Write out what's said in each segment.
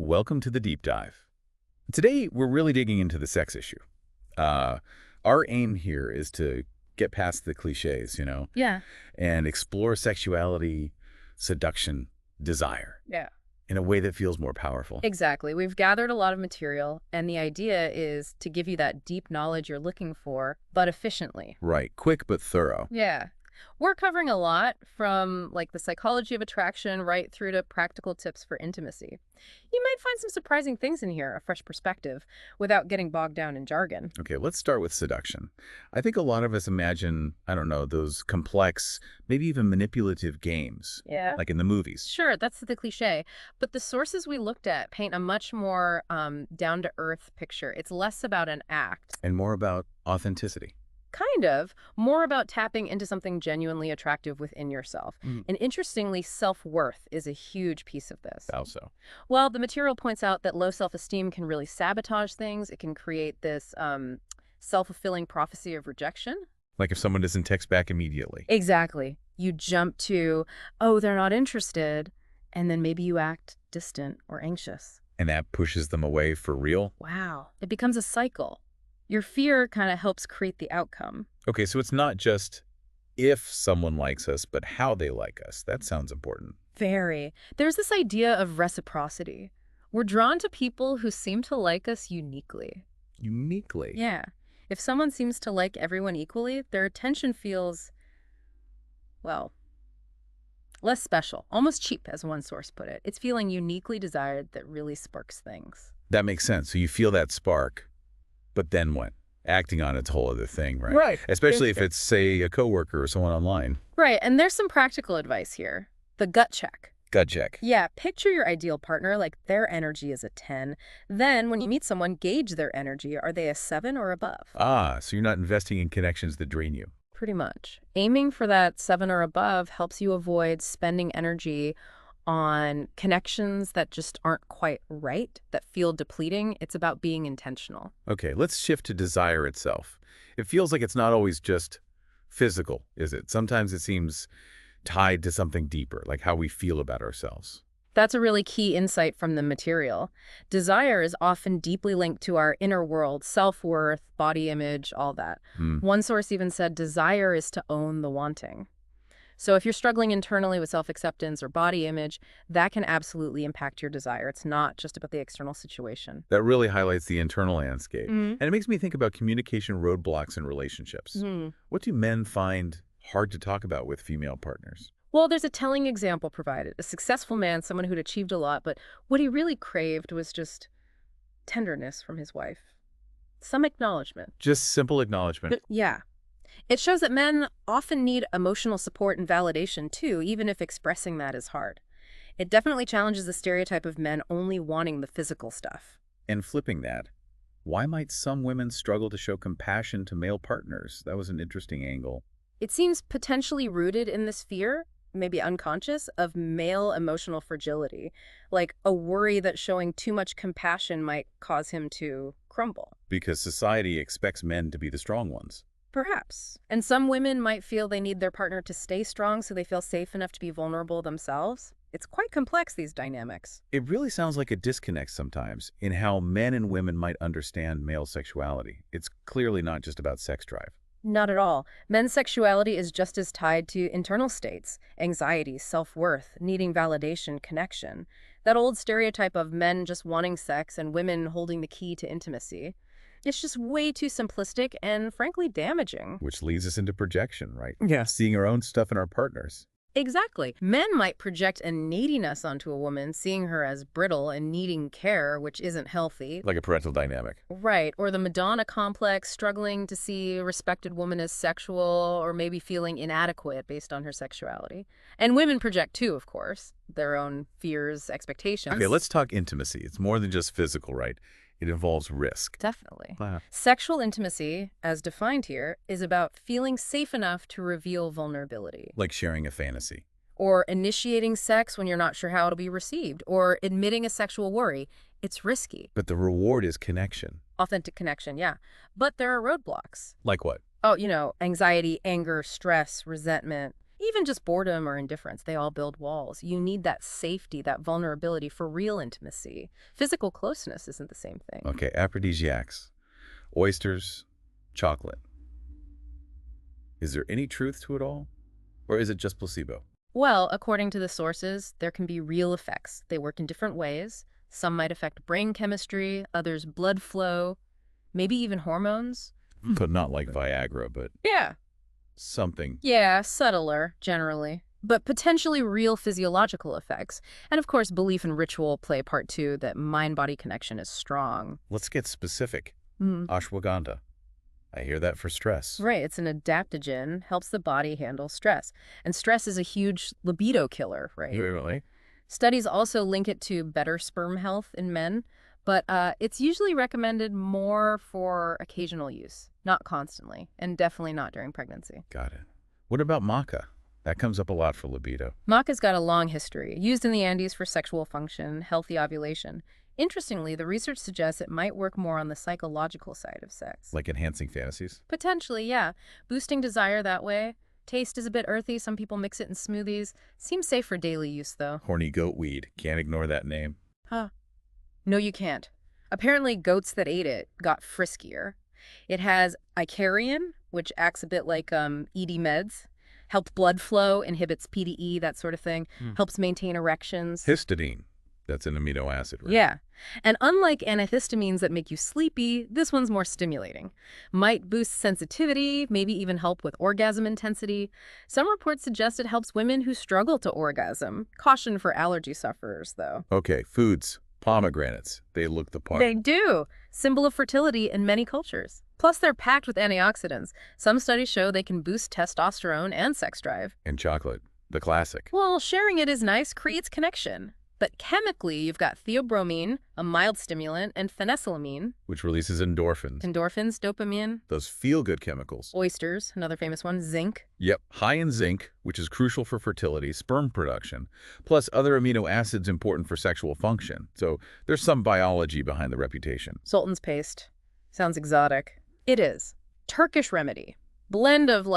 welcome to the deep dive. Today, we're really digging into the sex issue. Our aim here is to get past the cliches, Yeah. and explore sexuality, seduction, desire Yeah. in a way that feels more powerful. Exactly. We've gathered a lot of material, and the idea is to give you that deep knowledge you're looking for, but efficiently. Right, quick but thorough. Yeah. We're covering a lot from like the psychology of attraction right through to practical tips for intimacy. You might find some surprising things in here, a fresh perspective, without getting bogged down in jargon. Okay, let's start with seduction. I think a lot of us imagine, I don't know, those complex, maybe even manipulative games, Yeah. like in the movies. Sure, that's the cliche. But the sources we looked at paint a much more down-to-earth picture. It's less about an act. And more about authenticity. Kind of. More about tapping into something genuinely attractive within yourself. Mm. And interestingly, self-worth is a huge piece of this. How so? Well, the material points out that low self-esteem can really sabotage things. It can create this self-fulfilling prophecy of rejection. Like if someone doesn't text back immediately. Exactly. You jump to, oh, they're not interested, and then maybe you act distant or anxious. And that pushes them away for real? Wow. It becomes a cycle. Your fear kind of helps create the outcome. Okay, so it's not just if someone likes us, but how they like us. That sounds important. Very. There's this idea of reciprocity. We're drawn to people who seem to like us uniquely. Uniquely. Yeah. If someone seems to like everyone equally, their attention feels, well, less special, almost cheap, as one source put it. It's feeling uniquely desired that really sparks things. That makes sense. So you feel that spark, but then what? Acting on it's a whole other thing, right? Right. Especially if it's, say, a coworker or someone online. Right, and there's some practical advice here. The gut check. Gut check. Yeah, picture your ideal partner like their energy is a 10. Then when you meet someone, gauge their energy. Are they a 7 or above? Ah, so you're not investing in connections that drain you. Pretty much. Aiming for that 7 or above helps you avoid spending energy on connections that just aren't quite right, that feel depleting. It's about being intentional. Okay, let's shift to desire itself. It feels like it's not always just physical, is it? Sometimes it seems tied to something deeper, like how we feel about ourselves. That's a really key insight from the material. Desire is often deeply linked to our inner world, self-worth, body image, all that. One source even said desire is to own the wanting. So if you're struggling internally with self-acceptance or body image, that can absolutely impact your desire. It's not just about the external situation. That really highlights the internal landscape. And it makes me think about communication roadblocks in relationships. What do men find hard to talk about with female partners? Well, there's a telling example provided. A successful man, someone who'd achieved a lot, but what he really craved was just tenderness from his wife. Some acknowledgement. Just simple acknowledgement. Yeah. It shows that men often need emotional support and validation too, even if expressing that is hard. It definitely challenges the stereotype of men only wanting the physical stuff. And flipping that, why might some women struggle to show compassion to male partners? That was an interesting angle. It seems potentially rooted in this fear, maybe unconscious, of male emotional fragility, like a worry that showing too much compassion might cause him to crumble. Because society expects men to be the strong ones. Perhaps. And some women might feel they need their partner to stay strong so they feel safe enough to be vulnerable themselves. It's quite complex, these dynamics. It really sounds like a disconnect sometimes in how men and women might understand male sexuality. It's clearly not just about sex drive. Not at all. Men's sexuality is just as tied to internal states, anxiety, self-worth, needing validation, connection. That old stereotype of men just wanting sex and women holding the key to intimacy. It's just way too simplistic and, frankly, damaging. Which leads us into projection, right? Yeah. Seeing our own stuff in our partners. Exactly. Men might project a neediness onto a woman, seeing her as brittle and needing care, which isn't healthy. Like a parental dynamic. Right. Or the Madonna complex, struggling to see a respected woman as sexual or maybe feeling inadequate based on her sexuality. And women project too, of course, their own fears, expectations. Okay, let's talk intimacy. It's more than just physical, right? It involves risk. Definitely. Wow. Sexual intimacy, as defined here, is about feeling safe enough to reveal vulnerability. Like sharing a fantasy. Or initiating sex when you're not sure how it'll be received. Or admitting a sexual worry. It's risky. But the reward is connection. Authentic connection, yeah. But there are roadblocks. Like what? Oh, anxiety, anger, stress, resentment. Even just boredom or indifference, they all build walls. You need that safety, that vulnerability for real intimacy. Physical closeness isn't the same thing. Okay, aphrodisiacs. Oysters, chocolate. Is there any truth to it all? Or is it just placebo? Well, according to the sources, there can be real effects. They work in different ways. Some might affect brain chemistry, others blood flow, maybe even hormones. But not like Viagra, but Yeah. something. Yeah, subtler, generally. But potentially real physiological effects. And of course, belief and ritual play a part too, that mind-body connection is strong. Let's get specific. Mm. Ashwagandha. I hear that for stress. Right, it's an adaptogen, helps the body handle stress. And stress is a huge libido killer, right? Really? Studies also link it to better sperm health in men, but it's usually recommended more for occasional use, not constantly, and definitely not during pregnancy. Got it. What about maca? That comes up a lot for libido. Maca's got a long history, used in the Andes for sexual function, healthy ovulation. Interestingly, the research suggests it might work more on the psychological side of sex. Like enhancing fantasies? Potentially, yeah. Boosting desire that way. Taste is a bit earthy. Some people mix it in smoothies. Seems safe for daily use, though. Horny goat weed. Can't ignore that name. Huh. No, you can't. Apparently, goats that ate it got friskier. It has icariin, which acts a bit like ED meds. Helps blood flow, inhibits PDE, that sort of thing. Helps maintain erections. Histidine. That's an amino acid, right? Yeah. And unlike antihistamines that make you sleepy, this one's more stimulating. Might boost sensitivity, maybe even help with orgasm intensity. Some reports suggest it helps women who struggle to orgasm. Caution for allergy sufferers, though. Okay, foods. Pomegranates. They look the part. They do. Symbol of fertility in many cultures. Plus, they're packed with antioxidants. Some studies show they can boost testosterone and sex drive. And chocolate. The classic. Well, sharing it is nice, creates connection. But chemically, you've got theobromine, a mild stimulant, and phenylethylamine. Which releases endorphins. Endorphins, dopamine. Those feel-good chemicals. Oysters, another famous one. Zinc. Yep. High in zinc, which is crucial for fertility, sperm production, plus other amino acids important for sexual function. So there's some biology behind the reputation. Sultan's paste. Sounds exotic. It is. Turkish remedy. Blend of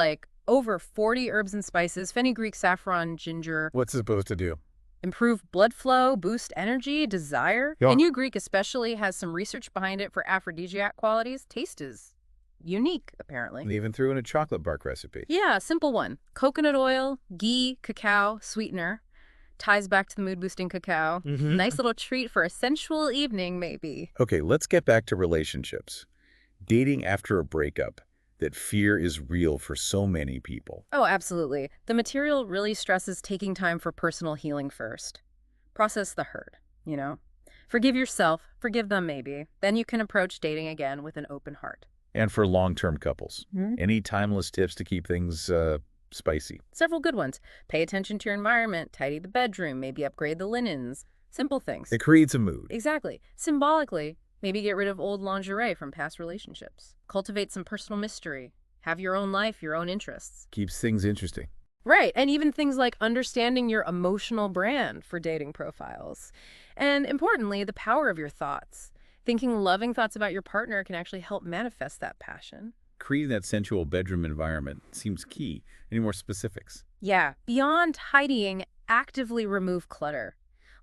over 40 herbs and spices, fenugreek, saffron, ginger. What's it supposed to do? Improve blood flow, boost energy, desire. Yeah. Fenugreek especially has some research behind it for aphrodisiac qualities. Taste is unique, apparently. And even threw in a chocolate bark recipe. Yeah, simple one. Coconut oil, ghee, cacao, sweetener. Ties back to the mood-boosting cacao. Nice little treat for a sensual evening, maybe. Okay, let's get back to relationships. Dating after a breakup. That fear is real for so many people. Oh, absolutely. The material really stresses taking time for personal healing first. Process the hurt, Forgive yourself, forgive them maybe. Then you can approach dating again with an open heart. And for long-term couples. Any timeless tips to keep things spicy? Several good ones. Pay attention to your environment, tidy the bedroom, maybe upgrade the linens. Simple things. It creates a mood. Exactly. Symbolically, maybe get rid of old lingerie from past relationships. Cultivate some personal mystery. Have your own life, your own interests. Keeps things interesting. Right, and even things like understanding your emotional brand for dating profiles. And importantly, the power of your thoughts. Thinking loving thoughts about your partner can actually help manifest that passion. Creating that sensual bedroom environment seems key. Any more specifics? Yeah, beyond tidying, actively remove clutter.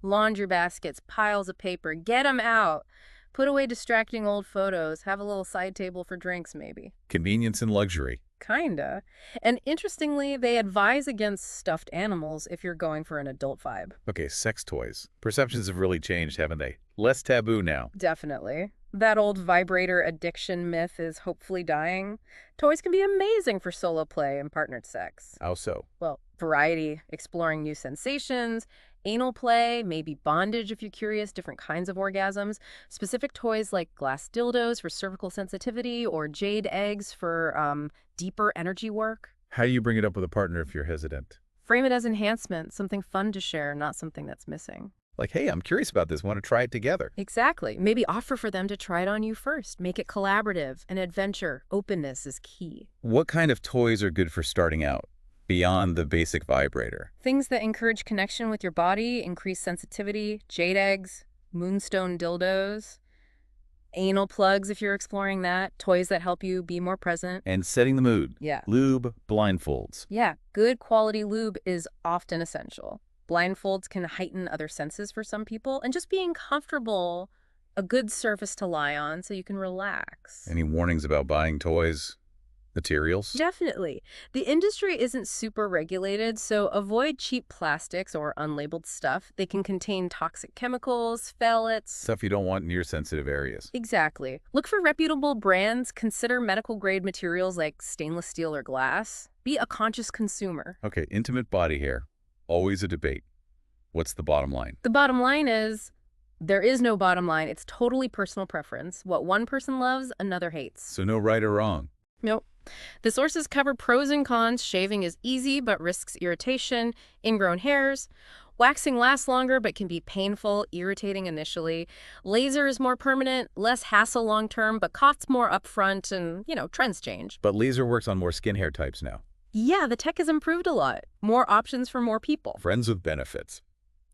Laundry baskets, piles of paper, get them out. Put away distracting old photos. Have a little side table for drinks, maybe. Convenience and luxury. Kinda. And interestingly, they advise against stuffed animals if you're going for an adult vibe. Okay, sex toys. Perceptions have really changed, haven't they? Less taboo now. Definitely. That old vibrator addiction myth is hopefully dying. Toys can be amazing for solo play and partnered sex. How so? Well, variety, exploring new sensations, anal play, maybe bondage if you're curious, different kinds of orgasms, specific toys like glass dildos for cervical sensitivity or jade eggs for deeper energy work. How do you bring it up with a partner if you're hesitant? Frame it as enhancement, something fun to share, not something that's missing. Like, hey, I'm curious about this. Want to try it together? Exactly. Maybe offer for them to try it on you first. Make it collaborative. An adventure. Openness is key. What kind of toys are good for starting out, beyond the basic vibrator? Things that encourage connection with your body, increase sensitivity, jade eggs, moonstone dildos. Anal plugs if you're exploring that, toys that help you be more present. And setting the mood. Yeah. Lube, blindfolds. Yeah, good quality lube is often essential. Blindfolds can heighten other senses for some people, and just being comfortable, a good surface to lie on so you can relax. Any warnings about buying toys, materials? Definitely. The industry isn't super regulated, so avoid cheap plastics or unlabeled stuff. They can contain toxic chemicals, phthalates. Stuff you don't want near sensitive areas. Exactly. Look for reputable brands. Consider medical-grade materials like stainless steel or glass. Be a conscious consumer. Okay, intimate body hair. Always a debate. What's the bottom line? The bottom line is, there is no bottom line. It's totally personal preference. What one person loves, another hates. So no right or wrong. Nope. The sources cover pros and cons. Shaving is easy but risks irritation, ingrown hairs. Waxing lasts longer but can be painful, irritating initially. Laser is more permanent, less hassle long-term, but costs more upfront and, trends change. But laser works on more skin hair types now. Yeah, the tech has improved a lot. More options for more people. Friends with benefits.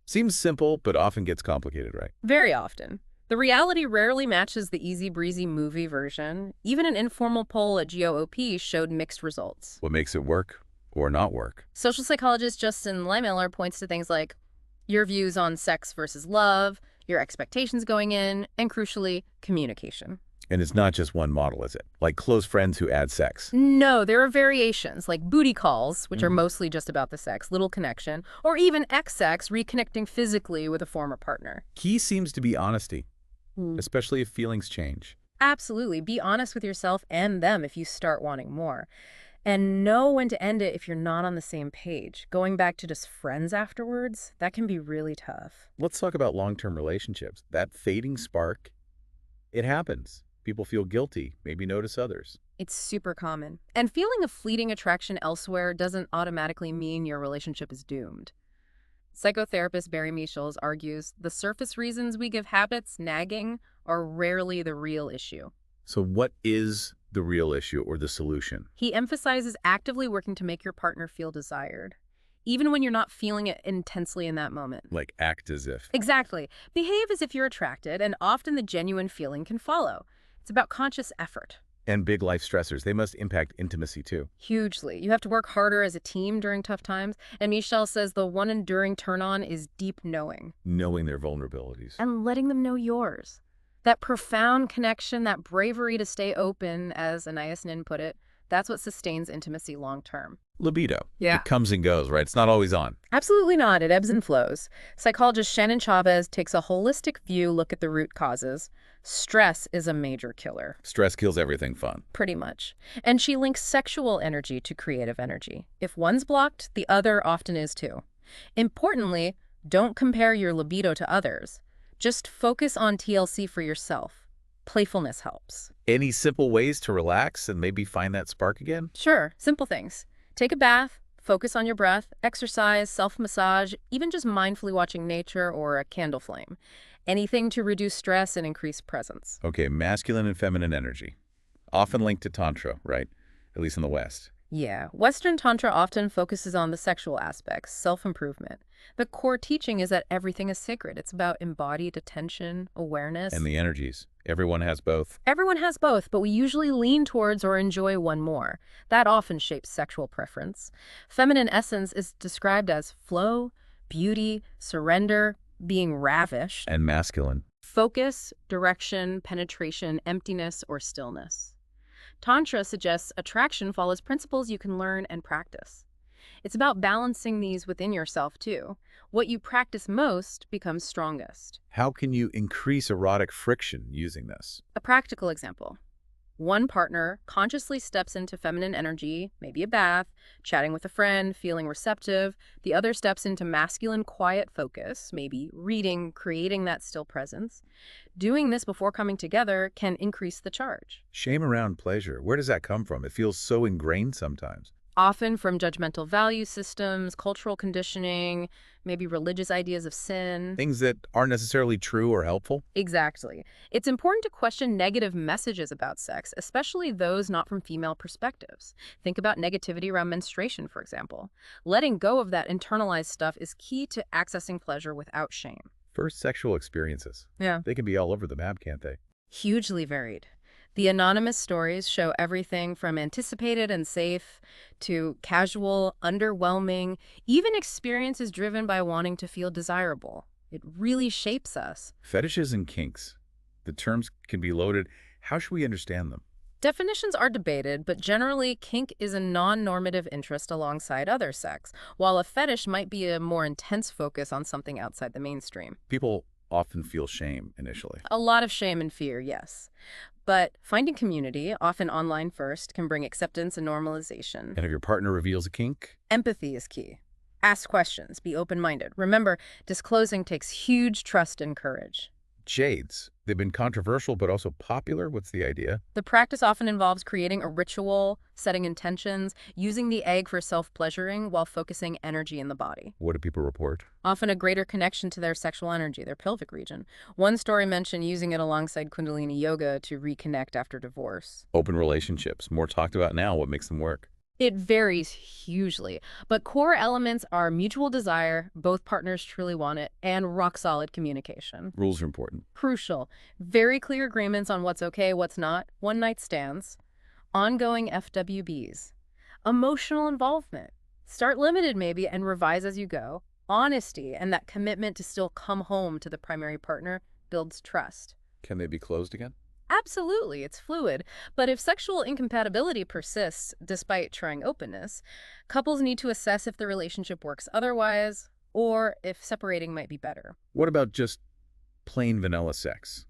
Seems simple, but often gets complicated, right? Very often. The reality rarely matches the easy-breezy movie version. Even an informal poll at GOOP showed mixed results. What makes it work or not work? Social psychologist Justin Leimiller points to things like your views on sex versus love, your expectations going in, and crucially, communication. And it's not just one model, is it? Like close friends who add sex. No, there are variations, like booty calls, which are mostly just about the sex, little connection, or even X-sex, reconnecting physically with a former partner. Key seems to be honesty, especially if feelings change. Absolutely. Be honest with yourself and them if you start wanting more. And know when to end it if you're not on the same page. Going back to just friends afterwards, that can be really tough. Let's talk about long-term relationships. That fading spark, it happens. People feel guilty, maybe notice others. It's super common. And feeling a fleeting attraction elsewhere doesn't automatically mean your relationship is doomed. Psychotherapist Barry Michels argues the surface reasons we give habits nagging are rarely the real issue. So what is the real issue or the solution? He emphasizes actively working to make your partner feel desired, even when you're not feeling it intensely in that moment. Like act as if. Exactly. Behave as if you're attracted, and often the genuine feeling can follow. It's about conscious effort. And big life stressors, they must impact intimacy too. Hugely. You have to work harder as a team during tough times. And Michel says the one enduring turn-on is deep knowing. Knowing their vulnerabilities. And letting them know yours. That profound connection, that bravery to stay open, as Anais Nin put it, that's what sustains intimacy long-term. Libido. Yeah. It comes and goes, right? It's not always on. Absolutely not. It ebbs and flows. Psychologist Shannon Chavez takes a holistic view look at the root causes. Stress is a major killer. Stress kills everything fun. Pretty much. And she links sexual energy to creative energy. If one's blocked, the other often is too. Importantly, don't compare your libido to others. Just focus on TLC for yourself. Playfulness helps. Any simple ways to relax and maybe find that spark again? Sure, simple things. Take a bath, focus on your breath, exercise, self-massage, even just mindfully watching nature or a candle flame. Anything to reduce stress and increase presence. Okay, masculine and feminine energy. Often linked to Tantra, right? At least in the West. Yeah, Western Tantra often focuses on the sexual aspects, self-improvement. The core teaching is that everything is sacred. It's about embodied attention, awareness. And the energies. Everyone has both. Everyone has both, but we usually lean towards or enjoy one more. That often shapes sexual preference. Feminine essence is described as flow, beauty, surrender, being ravished. And masculine. Focus, direction, penetration, emptiness, or stillness. Tantra suggests attraction follows principles you can learn and practice. It's about balancing these within yourself, too. What you practice most becomes strongest. How can you increase erotic friction using this? A practical example. One partner consciously steps into feminine energy, maybe a bath, chatting with a friend, feeling receptive. The other steps into masculine quiet focus, maybe reading, creating that still presence. Doing this before coming together can increase the charge. Shame around pleasure. Where does that come from? It feels so ingrained sometimes. Often from judgmental value systems, cultural conditioning, maybe religious ideas of sin. Things that aren't necessarily true or helpful. Exactly. It's important to question negative messages about sex, especially those not from female perspectives. Think about negativity around menstruation, for example. Letting go of that internalized stuff is key to accessing pleasure without shame. First sexual experiences. Yeah. They can be all over the map, can't they? Hugely varied. The anonymous stories show everything from anticipated and safe to casual, underwhelming, even experiences driven by wanting to feel desirable. It really shapes us. Fetishes and kinks. The terms can be loaded. How should we understand them? Definitions are debated, but generally, kink is a non-normative interest alongside other sex, while a fetish might be a more intense focus on something outside the mainstream. People often feel shame initially. A lot of shame and fear, yes. But finding community, often online first, can bring acceptance and normalization. And if your partner reveals a kink, Empathy is key. Ask questions, be open-minded. Remember, disclosing takes huge trust and courage. jades. They've been controversial but also popular. What's the idea? The practice often involves creating a ritual, setting intentions, using the egg for self-pleasuring while focusing energy in the body. What do people report? Often a greater connection to their sexual energy, their pelvic region. One story mentioned using it alongside Kundalini yoga to reconnect after divorce. Open relationships, more talked about now. What makes them work? It varies hugely, but core elements are mutual desire, both partners truly want it, and rock-solid communication. Rules are important. Crucial. Very clear agreements on what's okay, what's not, one-night stands, ongoing FWBs, emotional involvement. Start limited maybe and revise as you go. Honesty and that commitment to still come home to the primary partner builds trust. Can they be closed again? Absolutely, it's fluid. But if sexual incompatibility persists despite trying openness, couples need to assess if the relationship works otherwise or if separating might be better. What about just plain vanilla sex?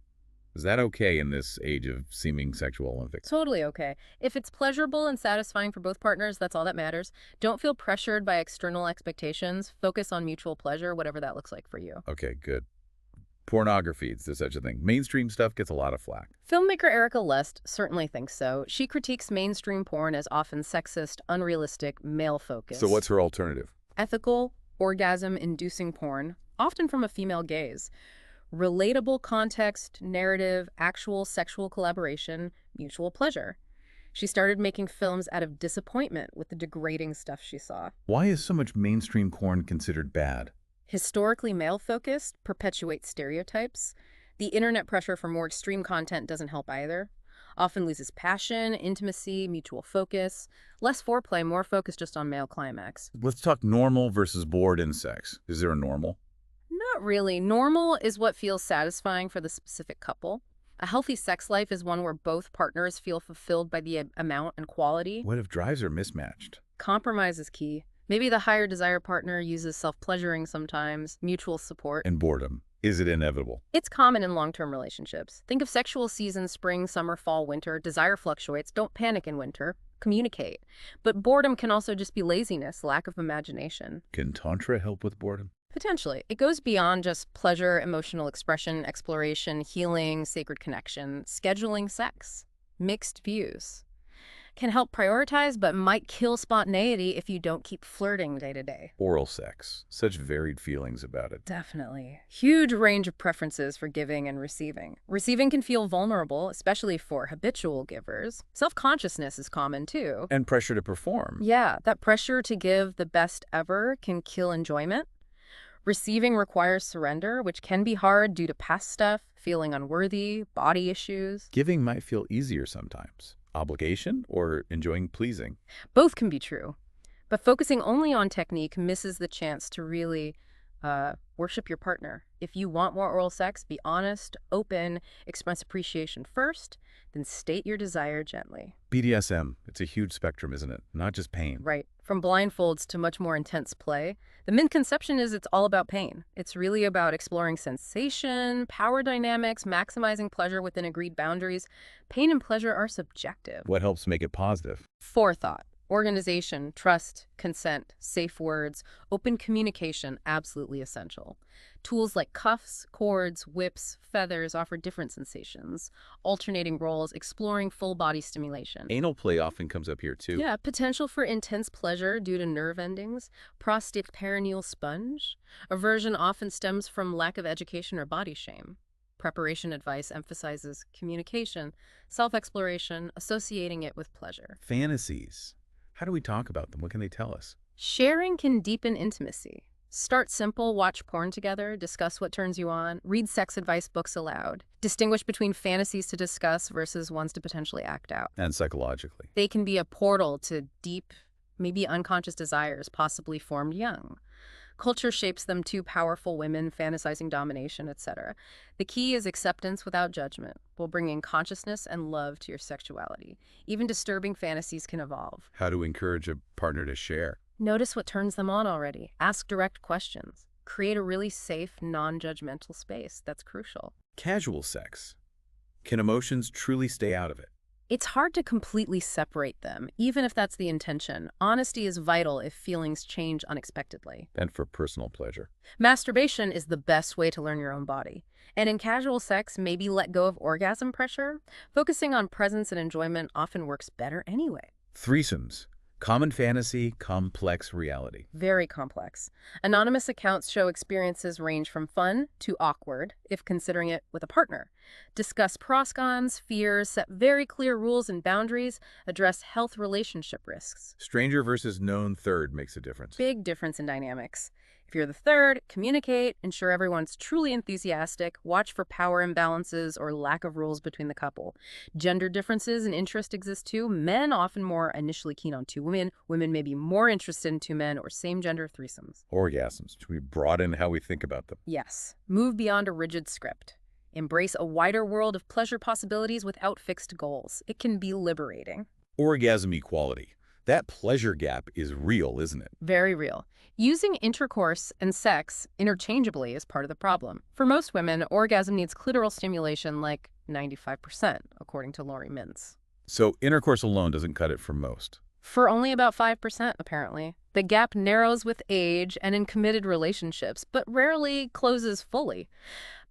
Is that okay in this age of seeming sexual Olympics? Totally okay. If it's pleasurable and satisfying for both partners, that's all that matters. Don't feel pressured by external expectations. Focus on mutual pleasure, whatever that looks like for you. Okay, good. Pornography, is there such a thing? Mainstream stuff gets a lot of flack. Filmmaker Erica Lust certainly thinks so. She critiques mainstream porn as often sexist, unrealistic, male-focused. So what's her alternative? Ethical, orgasm-inducing porn, often from a female gaze. Relatable context, narrative, actual sexual collaboration, mutual pleasure. She started making films out of disappointment with the degrading stuff she saw. Why is so much mainstream porn considered bad? Historically male-focused perpetuates stereotypes. The internet pressure for more extreme content doesn't help either. Often loses passion, intimacy, mutual focus. Less foreplay, more focus just on male climax. Let's talk normal versus bored in sex. Is there a normal? Not really. Normal is what feels satisfying for the specific couple. A healthy sex life is one where both partners feel fulfilled by the amount and quality. What if drives are mismatched? Compromise is key. Maybe the higher desire partner uses self-pleasuring sometimes, mutual support. And boredom. Is it inevitable? It's common in long-term relationships. Think of sexual seasons, spring, summer, fall, winter. Desire fluctuates. Don't panic in winter. Communicate. But boredom can also just be laziness, lack of imagination. Can Tantra help with boredom? Potentially. It goes beyond just pleasure, emotional expression, exploration, healing, sacred connection, scheduling sex. Mixed views. Can help prioritize, but might kill spontaneity if you don't keep flirting day to day. Oral sex. Such varied feelings about it. Definitely. Huge range of preferences for giving and receiving. Receiving can feel vulnerable, especially for habitual givers. Self-consciousness is common too. And pressure to perform. Yeah, that pressure to give the best ever can kill enjoyment. Receiving requires surrender, which can be hard due to past stuff, feeling unworthy, body issues. Giving might feel easier sometimes. Obligation or enjoying pleasing? Both can be true, but focusing only on technique misses the chance to really worship your partner. If you want more oral sex, be honest, open, express appreciation first, then state your desire gently. BDSM, it's a huge spectrum, isn't it? Not just pain. Right. From blindfolds to much more intense play. The misconception is it's all about pain. It's really about exploring sensation, power dynamics, maximizing pleasure within agreed boundaries. Pain and pleasure are subjective. What helps make it positive? Forethought. Organization, trust, consent, safe words, open communication, absolutely essential. Tools like cuffs, cords, whips, feathers offer different sensations. Alternating roles, exploring full body stimulation. Anal play often comes up here too. Yeah, potential for intense pleasure due to nerve endings. Prostate perineal sponge. Aversion often stems from lack of education or body shame. Preparation advice emphasizes communication, self-exploration, associating it with pleasure. Fantasies. How do we talk about them? What can they tell us? Sharing can deepen intimacy. Start simple, watch porn together, discuss what turns you on, read sex advice books aloud. Distinguish between fantasies to discuss versus ones to potentially act out. And psychologically. They can be a portal to deep, maybe unconscious desires, possibly formed young. Culture shapes them too: powerful women, fantasizing domination, etc. The key is acceptance without judgment, while bringing consciousness and love to your sexuality. Even disturbing fantasies can evolve. How to encourage a partner to share. Notice what turns them on already. Ask direct questions. Create a really safe, non-judgmental space. That's crucial. Casual sex. Can emotions truly stay out of it? It's hard to completely separate them, even if that's the intention. Honesty is vital if feelings change unexpectedly. And for personal pleasure. Masturbation is the best way to learn your own body. And in casual sex, maybe let go of orgasm pressure. Focusing on presence and enjoyment often works better anyway. Threesomes. Common fantasy, complex reality. Very complex. Anonymous accounts show experiences range from fun to awkward, if considering it with a partner. Discuss pros, cons, fears, set very clear rules and boundaries, address health relationship risks. Stranger versus known third makes a difference. Big difference in dynamics. If you're the third, communicate, ensure everyone's truly enthusiastic, watch for power imbalances or lack of rules between the couple. Gender differences in interest exist too. Men often more initially keen on two women. Women may be more interested in two men or same-gender threesomes. Orgasms. Should we broaden how we think about them? Yes. Move beyond a rigid script. Embrace a wider world of pleasure possibilities without fixed goals. It can be liberating. Orgasm equality. That pleasure gap is real, isn't it? Very real. Using intercourse and sex interchangeably is part of the problem. For most women, orgasm needs clitoral stimulation like 95%, according to Lori Mintz. So intercourse alone doesn't cut it for most. For only about 5%, apparently. The gap narrows with age and in committed relationships, but rarely closes fully.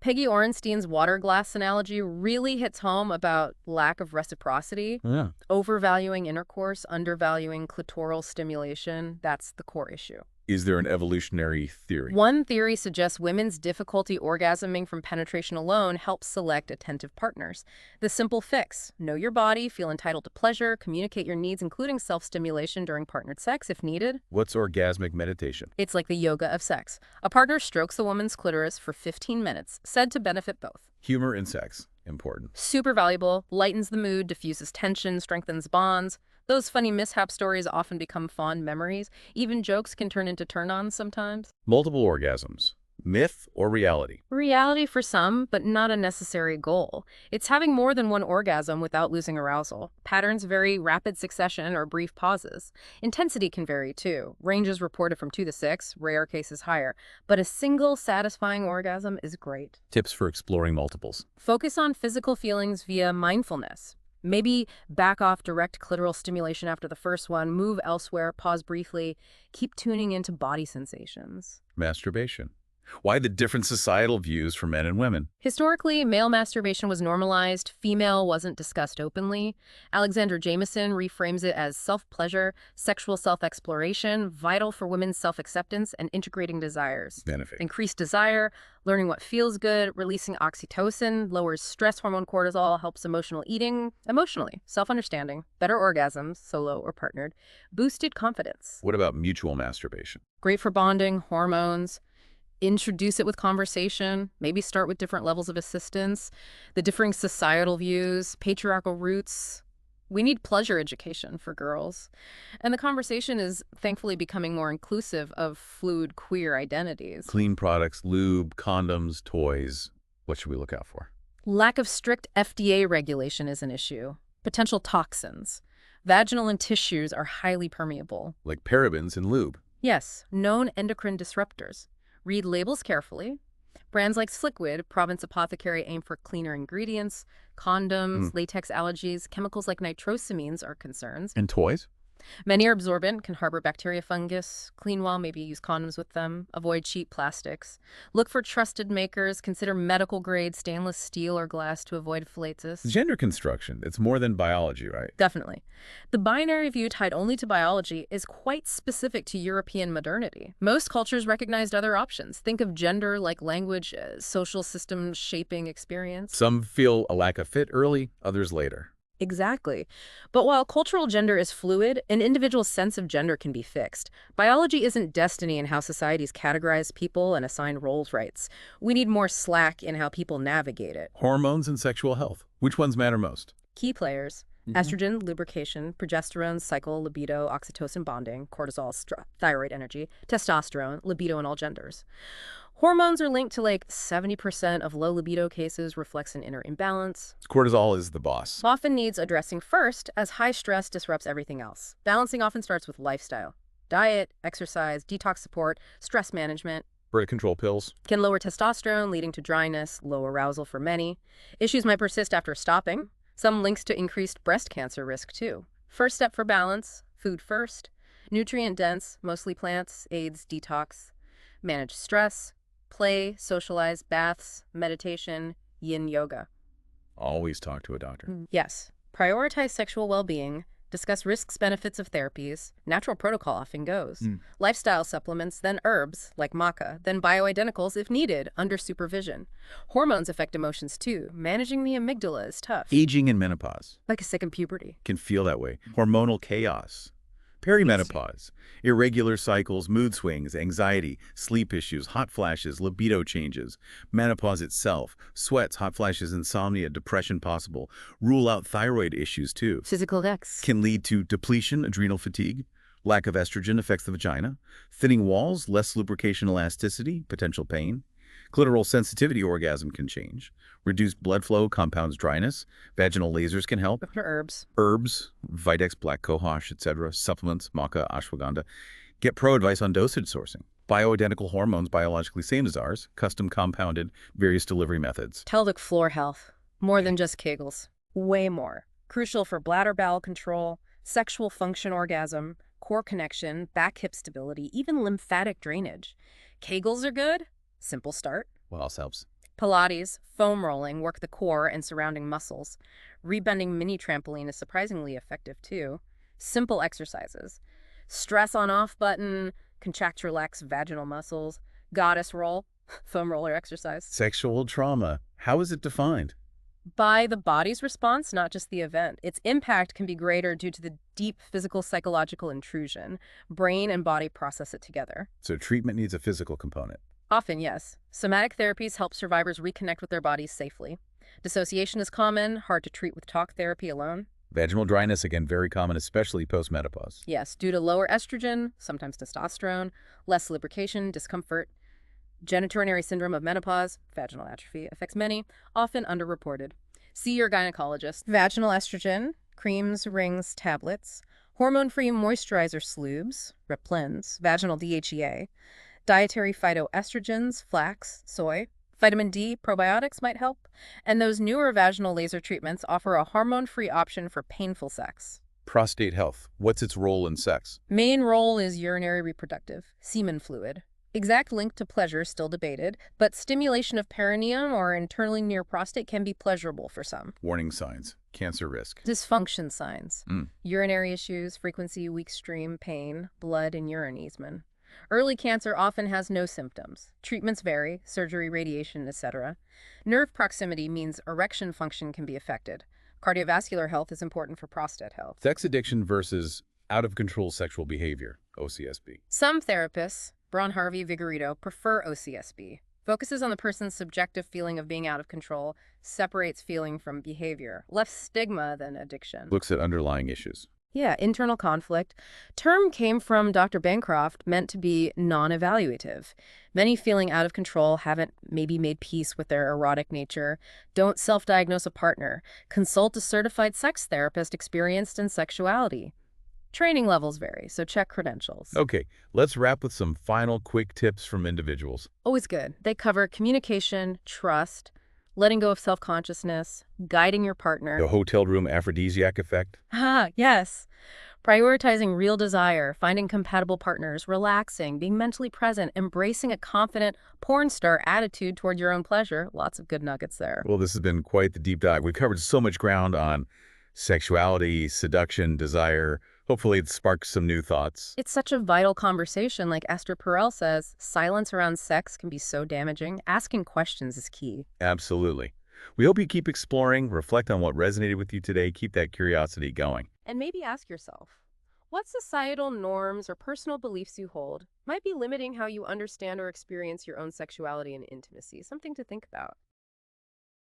Peggy Orenstein's water glass analogy really hits home about lack of reciprocity. Yeah. Overvaluing intercourse, undervaluing clitoral stimulation, that's the core issue. Is there an evolutionary theory? One theory suggests women's difficulty orgasming from penetration alone helps select attentive partners. The simple fix: know your body, feel entitled to pleasure, communicate your needs, including self-stimulation during partnered sex if needed. What's orgasmic meditation? It's like the yoga of sex. A partner strokes the woman's clitoris for 15 minutes, said to benefit both. Humor in sex. Important. Super valuable, lightens the mood, diffuses tension, strengthens bonds. Those funny mishap stories often become fond memories. Even jokes can turn into turn-ons sometimes. Multiple orgasms. Myth or reality? Reality for some, but not a necessary goal. It's having more than one orgasm without losing arousal. Patterns vary: rapid succession or brief pauses. Intensity can vary too. Ranges reported from 2 to 6, rare cases higher. But a single satisfying orgasm is great. Tips for exploring multiples. Focus on physical feelings via mindfulness. Maybe back off direct clitoral stimulation after the first one, move elsewhere, pause briefly, keep tuning into body sensations. Masturbation. Why the different societal views for men and women? Historically, male masturbation was normalized, female wasn't discussed openly. Alexander Jameson reframes it as self-pleasure, sexual self-exploration, vital for women's self-acceptance and integrating desires. Benefit. Increased desire, learning what feels good, releasing oxytocin, lowers stress hormone cortisol, helps emotional eating, emotionally, self-understanding, better orgasms, solo or partnered, boosted confidence. What about mutual masturbation? Great for bonding, hormones. Introduce it with conversation, maybe start with different levels of assistance, the differing societal views, patriarchal roots. We need pleasure education for girls. And the conversation is thankfully becoming more inclusive of fluid queer identities. Clean products, lube, condoms, toys. What should we look out for? Lack of strict FDA regulation is an issue. Potential toxins. Vaginal and tissues are highly permeable. Like parabens in lube. Yes, known endocrine disruptors. Read labels carefully. Brands like Sliquid, Province Apothecary aim for cleaner ingredients. Condoms, latex allergies, chemicals like nitrosamines are concerns. And toys? Many are absorbent, can harbor bacteria, fungus. Clean well, maybe use condoms with them. Avoid cheap plastics. Look for trusted makers. Consider medical-grade stainless steel or glass to avoid phthalates. Gender construction. It's more than biology, right? Definitely. The binary view tied only to biology is quite specific to European modernity. Most cultures recognized other options. Think of gender like language, social system shaping experience. Some feel a lack of fit early, others later. Exactly. But while cultural gender is fluid, an individual's sense of gender can be fixed. Biology isn't destiny in how societies categorize people and assign roles rights. We need more slack in how people navigate it. Hormones and sexual health. Which ones matter most? Key players: estrogen, lubrication; progesterone, cycle, libido, oxytocin bonding; cortisol, thyroid energy; testosterone, libido in all genders. Hormones are linked to like 70% of low libido cases reflects an inner imbalance. Cortisol is the boss. Often needs addressing first, as high stress disrupts everything else. Balancing often starts with lifestyle. Diet, exercise, detox support, stress management. Birth control pills. Can lower testosterone, leading to dryness, low arousal for many. Issues might persist after stopping. Some links to increased breast cancer risk too. First step for balance: food first. Nutrient dense, mostly plants, aids detox. Manage stress. Play, socialize, baths, meditation, yin yoga. Always talk to a doctor. Yes. Prioritize sexual well-being. Discuss risks, benefits of therapies. Natural protocol often goes. Lifestyle supplements, then herbs, like maca, then bioidenticals if needed, under supervision. Hormones affect emotions too. Managing the amygdala is tough. Aging and menopause. Like a second puberty. Can feel that way. Hormonal chaos. Perimenopause. Irregular cycles, mood swings, anxiety, sleep issues, hot flashes, libido changes. Menopause itself. Sweats, hot flashes, insomnia, depression possible. Rule out thyroid issues too. Physical X. Can lead to depletion, adrenal fatigue. Lack of estrogen affects the vagina. Thinning walls, less lubrication elasticity, potential pain. Clitoral sensitivity, orgasm can change. Reduced blood flow compounds dryness. Vaginal lasers can help. Herbs. Herbs, Vitex, black cohosh, etc. Supplements, maca, ashwagandha. Get pro advice on dosage sourcing. Bioidentical hormones, biologically same as ours. Custom compounded, various delivery methods. Pelvic floor health. More than just Kegels. Way more. Crucial for bladder bowel control, sexual function orgasm, core connection, back hip stability, even lymphatic drainage. Kegels are good. Simple start. What else helps? Pilates, foam rolling work the core and surrounding muscles. Rebending mini trampoline is surprisingly effective too. Simple exercises. Stress on off button, contract relax vaginal muscles. Goddess roll, foam roller exercise. Sexual trauma. How is it defined? By the body's response, not just the event. Its impact can be greater due to the deep physical psychological intrusion. Brain and body process it together. So treatment needs a physical component. Often, yes. Somatic therapies help survivors reconnect with their bodies safely. Dissociation is common, hard to treat with talk therapy alone. Vaginal dryness, again, very common, especially post-menopause. Yes, due to lower estrogen, sometimes testosterone, less lubrication, discomfort. Genitourinary syndrome of menopause, vaginal atrophy, affects many, often underreported. See your gynecologist. Vaginal estrogen, creams, rings, tablets. Hormone-free moisturizer slews, Replens, vaginal DHEA. Dietary phytoestrogens, flax, soy. Vitamin D, probiotics might help. And those newer vaginal laser treatments offer a hormone-free option for painful sex. Prostate health. What's its role in sex? Main role is urinary reproductive, semen fluid. Exact link to pleasure still debated, but stimulation of perineum or internally near prostate can be pleasurable for some. Warning signs. Cancer risk. Dysfunction signs. Urinary issues, frequency, weak stream, pain, blood and urine easement. Early cancer often has no symptoms. Treatments vary, surgery, radiation, etc. Nerve proximity means erection function can be affected. Cardiovascular health is important for prostate health. Sex addiction versus out-of-control sexual behavior, OCSB. Some therapists, Braun Harvey Vigorito, prefer OCSB. Focuses on the person's subjective feeling of being out of control, separates feeling from behavior. Less stigma than addiction. Looks at underlying issues. Yeah, internal conflict. Term came from Dr. Bancroft, meant to be non-evaluative. Many feeling out of control haven't maybe made peace with their erotic nature. Don't self-diagnose a partner. Consult a certified sex therapist experienced in sexuality. Training levels vary, so check credentials. Okay, let's wrap with some final quick tips from individuals. Always good. They cover communication, trust, letting go of self-consciousness, guiding your partner. The hotel room aphrodisiac effect. Yes. Prioritizing real desire, finding compatible partners, relaxing, being mentally present, embracing a confident porn star attitude toward your own pleasure. Lots of good nuggets there. Well, this has been quite the deep dive. We've covered so much ground on sexuality, seduction, desire. Hopefully it sparks some new thoughts. It's such a vital conversation. Like Esther Perel says, silence around sex can be so damaging. Asking questions is key. Absolutely. We hope you keep exploring, reflect on what resonated with you today, keep that curiosity going. And maybe ask yourself, what societal norms or personal beliefs you hold might be limiting how you understand or experience your own sexuality and intimacy? Something to think about.